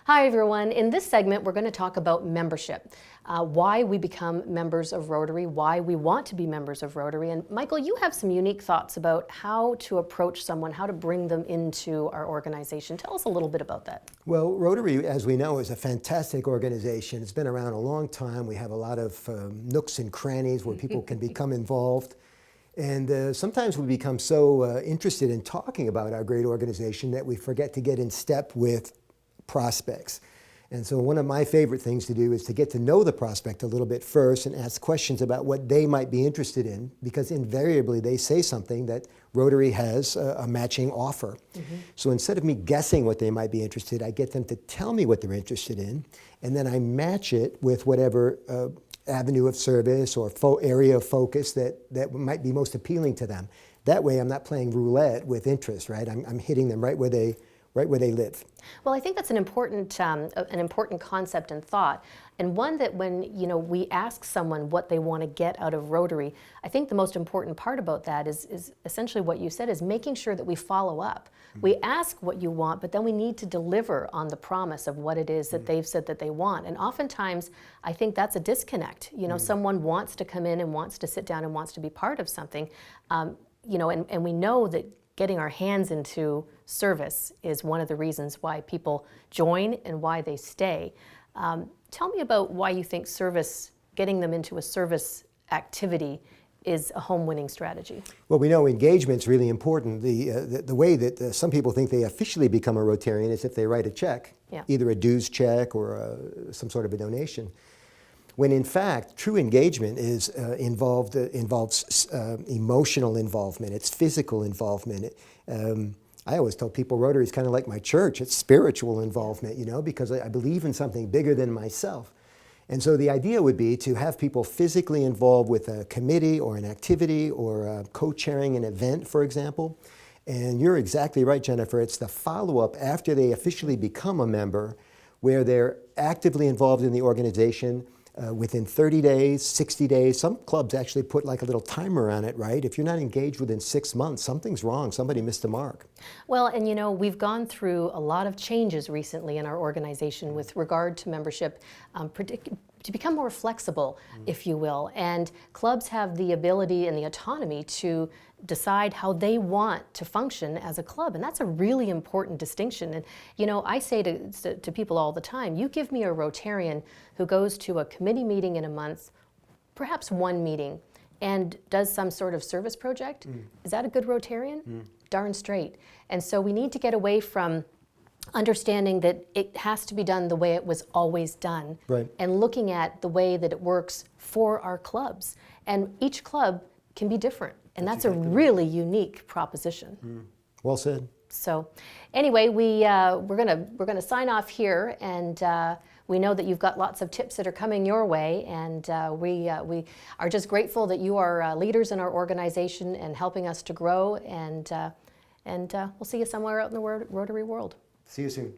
Hi everyone. In this segment we're going to talk about membership, why we become members of Rotary, why we want to be members of Rotary. And Michael, you have some unique thoughts about how to approach someone, how to bring them into our organization. Tell us a little bit about that. Well, Rotary, as we know, is a fantastic organization. It's been around a long time. We have a lot of nooks and crannies where people can become involved. And sometimes we become so interested in talking about our great organization that we forget to get in step with prospects. And so one of my favorite things to do is to get to know the prospect a little bit first and ask questions about what they might be interested in, because invariably they say something that Rotary has a matching offer. So instead of me guessing what they might be interested, I get them to tell me what they're interested in, and then I match it with whatever avenue of service or area of focus that might be most appealing to them. That way I'm not playing roulette with interest, right? I'm hitting them right where they live. Well, I think that's an important concept and thought, and one that when we ask someone what they want to get out of Rotary, I think the most important part about that is essentially what you said, is making sure that we follow up. We ask what you want, but then we need to deliver on the promise of what it is that they've said that they want. And oftentimes, I think that's a disconnect. Someone wants to come in and wants to sit down and wants to be part of something, and we know that getting our hands into service is one of the reasons why people join and why they stay. Tell me about why you think service, getting them into a service activity, is a home-winning strategy. Well, we know engagement's really important. The way that some people think they officially become a Rotarian is if they write a check, either a dues check or some sort of a donation. When in fact, true engagement involves emotional involvement, it's physical involvement. I always tell people Rotary is kind of like my church. It's spiritual involvement, because I believe in something bigger than myself. And so the idea would be to have people physically involved with a committee or an activity or co-chairing an event, for example. And you're exactly right, Jennifer. It's the follow-up after they officially become a member where they're actively involved in the organization. Within 30 days, 60 days, some clubs actually put like a little timer on it, right? If you're not engaged within 6 months, something's wrong. Somebody missed the mark. Well, and we've gone through a lot of changes recently in our organization with regard to membership, to become more flexible, if you will. And clubs have the ability and the autonomy to decide how they want to function as a club, and that's a really important distinction. And I say to people all the time, you give me a Rotarian who goes to a committee meeting in a month, perhaps one meeting, and does some sort of service project, is that a good Rotarian? Darn straight. And so we need to get away from understanding that it has to be done the way it was always done, and looking at the way that it works for our clubs. And each club can be different, and that's a really unique proposition. Well said. So anyway, we're gonna sign off here, and we know that you've got lots of tips that are coming your way, and we are just grateful that you are leaders in our organization and helping us to grow, and we'll see you somewhere out in the Rotary world. See you soon.